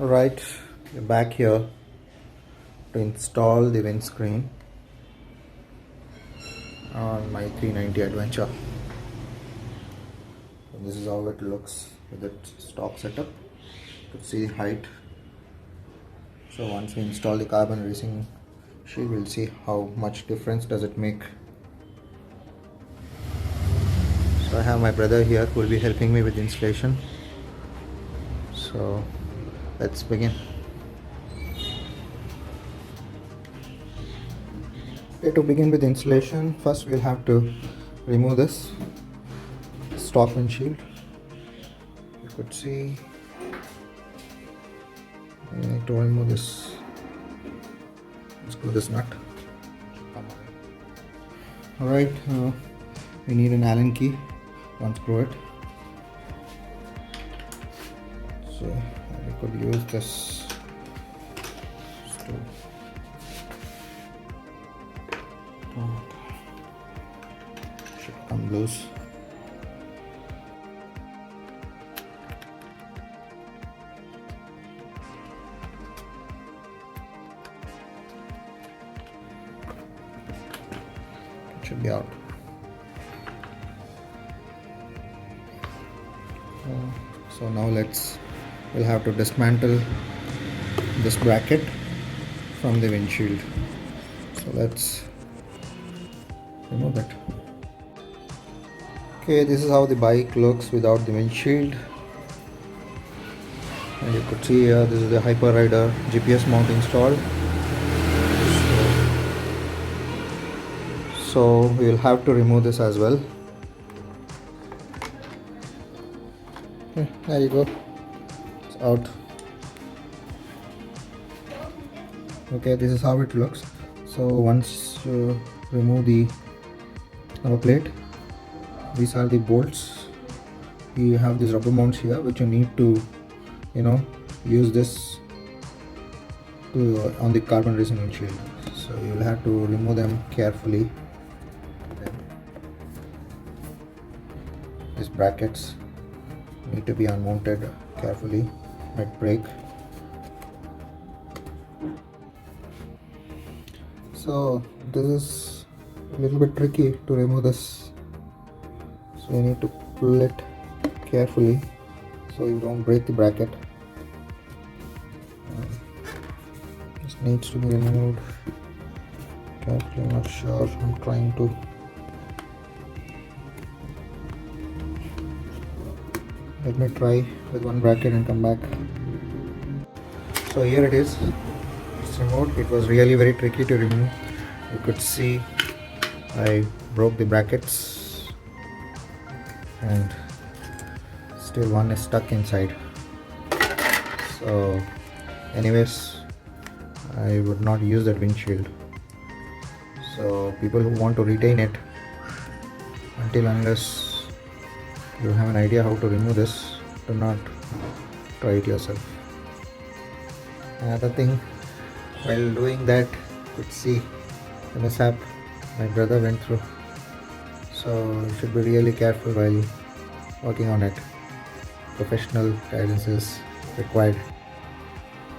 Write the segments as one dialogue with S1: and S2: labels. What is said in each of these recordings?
S1: Alright, we're back here to install the windscreen on my 390 Adventure. So this is how it looks with its stock setup. You can see the height. So once we install the carbon racing shield, we'll see how much difference does it make. So I have my brother here who will be helping me with the installation. So let's begin. Okay, to begin with the installation, first we'll have to remove this stock windshield. You could see we need to remove this. Screw this nut. Alright, we need an Allen key to unscrew it. So we could use this to should come loose. It should be out. So now we'll have to dismantle this bracket from the windshield. So let's remove it. Okay, this is how the bike looks without the windshield. And you could see here, this is the Hyper Rider GPS mount installed. So we will have to remove this as well. Okay, there you go. It's out. Okay, this is how it looks. So once you remove the number plate, these are the bolts. You have these rubber mounts here which you need to use this to on the carbon racing windshield. So you will have to remove them carefully. These brackets need to be unmounted carefully, might break. So this is a little bit tricky to remove this, so you need to pull it carefully so you don't break the bracket. This needs to be removed carefully. I'm not sure, I'm trying to. Let me try with one bracket and come back. So here it is. It's removed. It was really very tricky to remove. You could see I broke the brackets and still one is stuck inside. So anyways, I would not use that windshield. So people who want to retain it, until unless you have an idea how to remove this, do not try it yourself. Another thing, while doing that, you could see the mishap my brother went through. So you should be really careful while working on it. Professional guidance is required.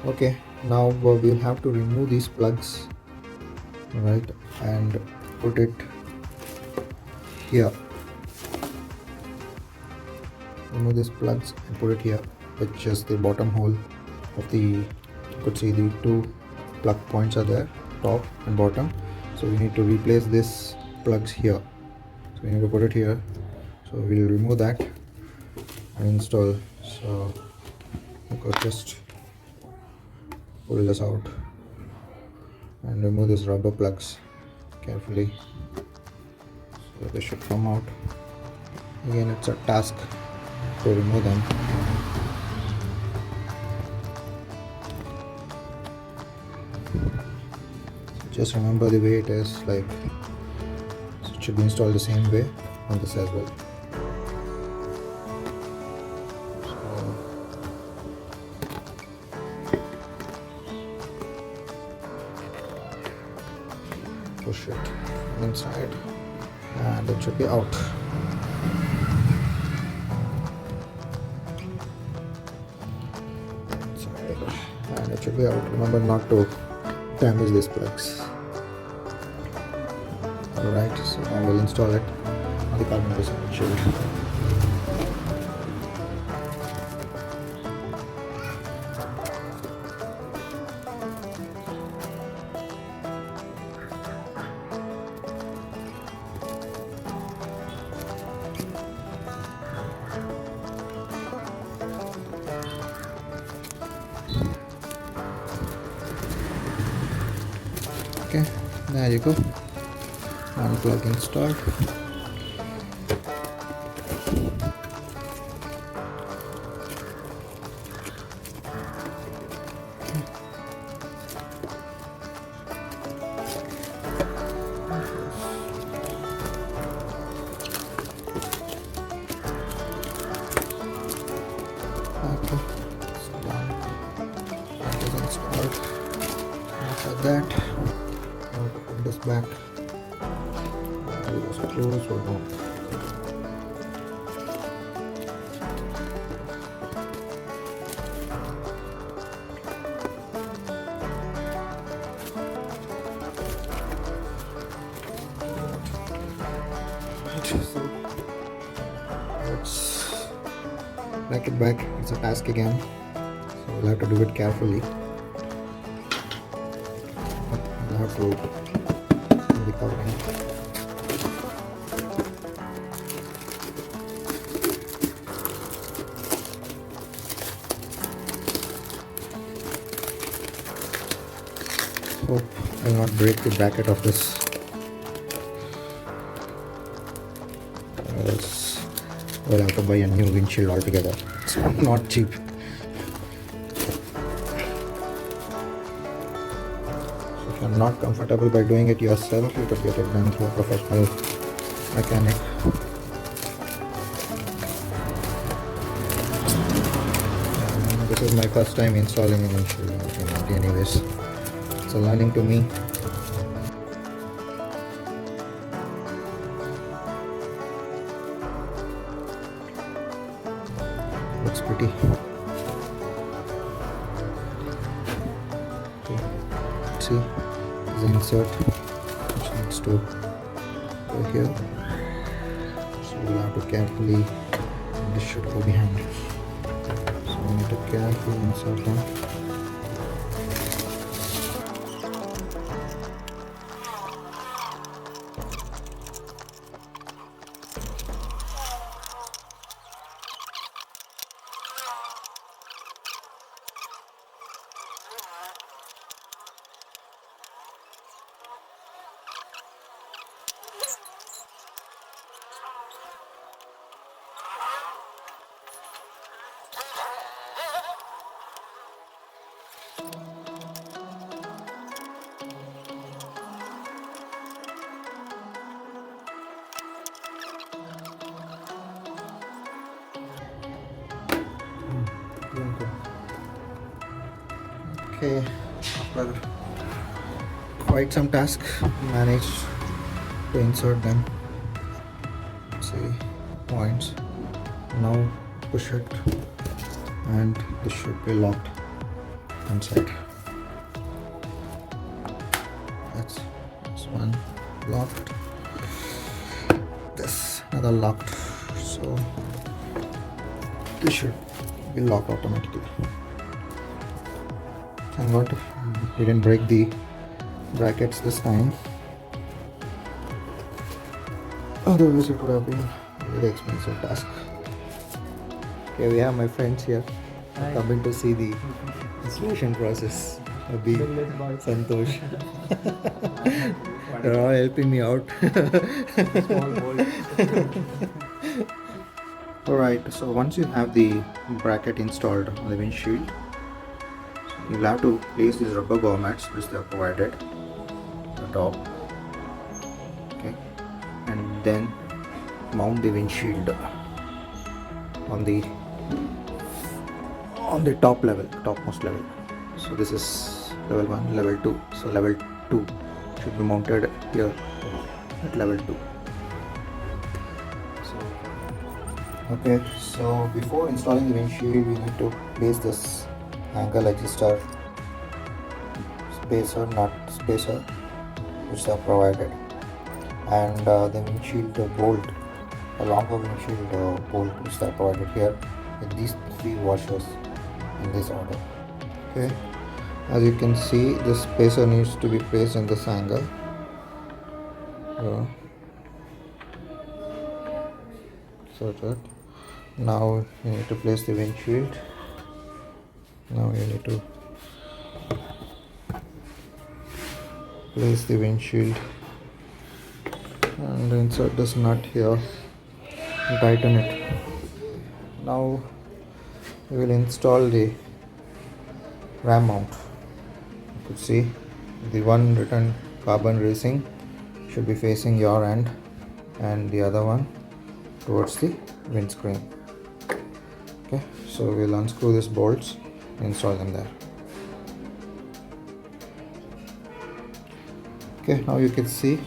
S1: Okay, now we'll have to remove these plugs, right, and put it here. Remove these plugs and put it here, which is the bottom hole of the, you could see the two plug points are there, top and bottom. So we need to replace this plugs here. So we need to put it here. So we'll remove that and install. So you could just pull this out and remove these rubber plugs carefully. So they should come out. Again, it's a task to remove them. Just remember the way it is, like, so it should be installed the same way on this as well. So push it inside and it should be out. Inside. should be out. Remember not to damage these plugs. Alright, so now we'll install it on the carbon fiber windshield. Okay, there you go. One plug installed. Okay, so one plug is installed. After that, now to put this back. Just close or no. So let's back it back. It's a task again, so we'll have to do it carefully. We'll have to do the covering. Hope I will not break the bracket of this, else we'll have to buy a new windshield altogether. It's not cheap. So if you're not comfortable by doing it yourself, you could get it done through a professional mechanic. This is my first time installing a windshield, anyways. It's a learning to me. Looks pretty. Okay. Let's see, the insert which needs to go here. So we'll have to carefully, this should go behind. So we need to carefully insert them. Okay, after quite some task, managed to insert them. See, points. Now push it, and this should be locked inside. That's this one locked. This another locked. So this should be locked automatically. Thank God didn't break the brackets this time. Otherwise it would have been a very expensive task. Okay, we have my friends here coming to see the installation process. Abhi, Santosh. They're all helping me out. Alright, so once you have the bracket installed on the windshield, you'll have to place these rubber grommets which they are provided at the top. Okay, and then mount the windshield on the top level, topmost level. So this is level 1, level 2. So level 2 should be mounted here at level 2. Okay, so before installing the windshield, we need to place this angle adjuster spacer, nut spacer, which are provided, and the windshield bolt, a longer windshield bolt, which are provided here with these 3 washers in this order. Okay, as you can see, this spacer needs to be placed in this angle. So that now you need to place the windshield. Now you need to place the windshield and insert this nut here and tighten it. Now we will install the ram mount. You could see the one written carbon racing should be facing your end and the other one towards the windscreen. Okay, so we'll unscrew these bolts and install them there. Okay, now you can see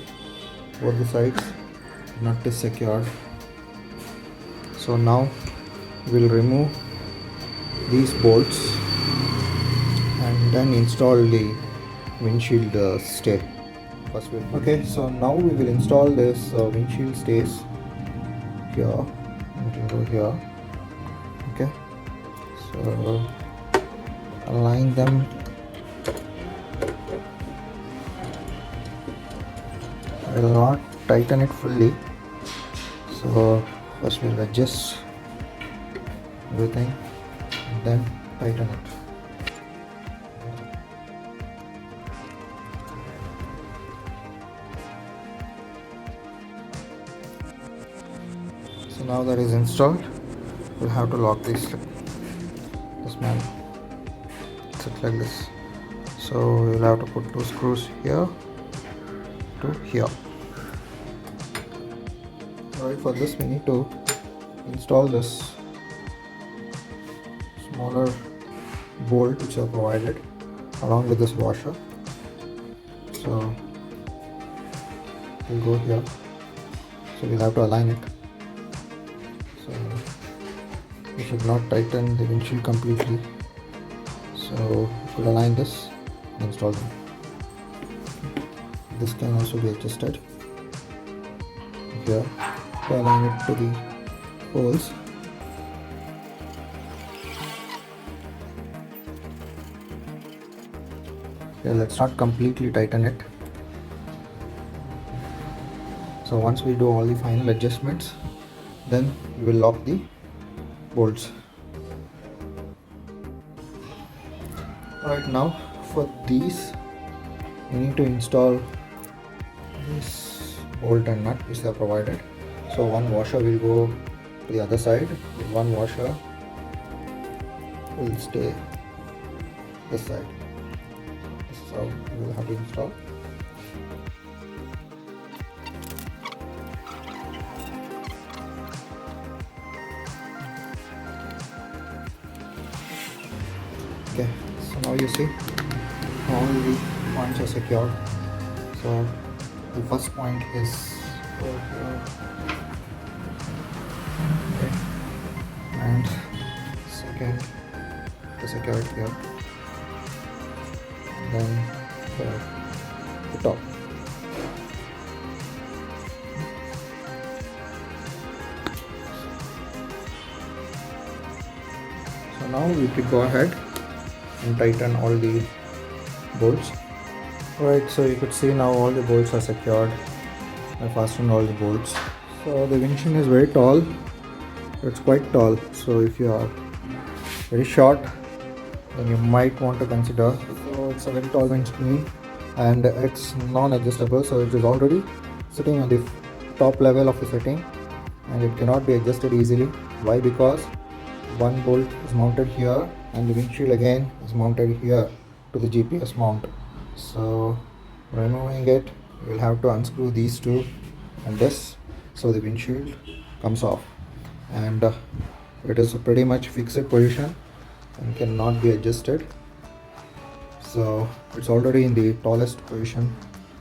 S1: both the sides, nut is secured. So now we'll remove these bolts and then install the windshield stay. First okay, so now we will install this windshield stays here. We can go here. Okay, so align them. I will not tighten it fully, so first we'll adjust everything and then tighten it. So now that is installed, we'll have to lock this man. Sit like this. So we'll have to put 2 screws here to here. Alright, for this we need to install this smaller bolt which are provided along with this washer. So we'll go here. So we'll have to align it. So we should not tighten the windshield completely. So we'll align this and install them. This can also be adjusted here to align it to the holes. Okay, let's not completely tighten it. So once we do all the final adjustments, then we will lock the bolts. Alright, now for these we need to install this bolt and nut which they are provided. So one washer will go to the other side, one washer will stay this side. This is how we will have to install. Okay, so now you see all the points are secured. So the first point is over here, okay, and second the security here, and then the top. So now we could go ahead and tighten all the bolts. Alright, so you could see now all the bolts are secured. I fastened all the bolts. So the windshield is very tall. It's quite tall. So if you are very short, then you might want to consider. So it's a very tall windscreen and it's non-adjustable. So it is already sitting on the top level of the setting and it cannot be adjusted easily. Why? Because one bolt is mounted here and the windshield again is mounted here to the GPS mount. So removing it, you will have to unscrew these two and this, so the windshield comes off, and it is a pretty much fixed position and cannot be adjusted. So it's already in the tallest position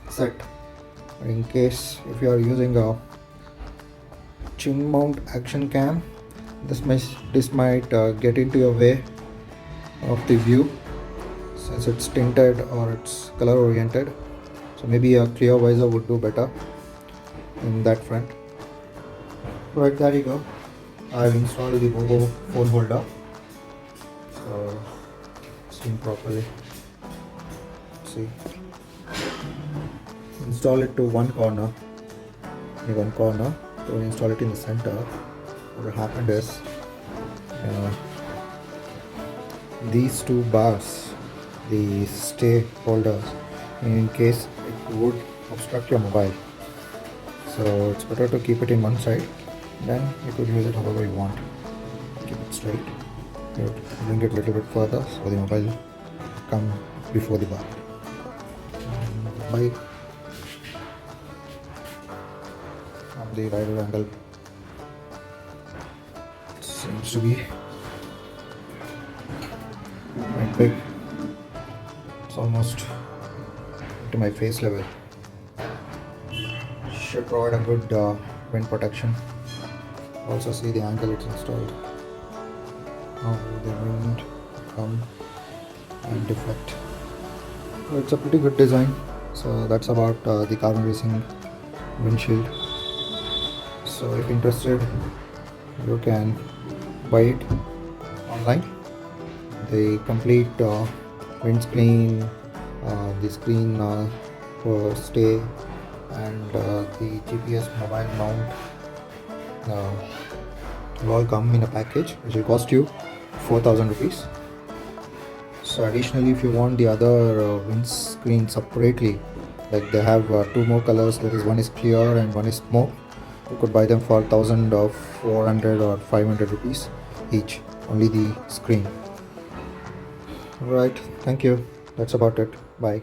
S1: set. In case if you are using a chin mount action cam, this might get into your way of the view. since it's tinted or it's color oriented, so maybe a clear visor would do better in that front. Right, there you go. I've installed the Bobo phone holder, so seen properly. See, install it to one corner. Don't install it in the center. What happened is these two bars, the stay holders, in case it would obstruct your mobile, so it's better to keep it in one side. Then you could use it however you want. Keep it straight. You bring it a little bit further so the mobile come before the bar. Bike from the rider angle seems to be quite big. It's almost to my face level. Should provide a good wind protection. Also see the angle it's installed. How the wind come and deflect. So it's a pretty good design. So that's about the carbon racing windshield. So if interested, you can buy it online. The complete windscreen, the screen for stay, and the GPS mobile mount will all come in a package which will cost you 4,000 rupees. So additionally, if you want the other windscreen separately, like they have two more colors, that is, one is clear and one is smoke, you could buy them for 1,400 or 500 rupees each, only the screen. Alright, thank you. That's about it. Bye.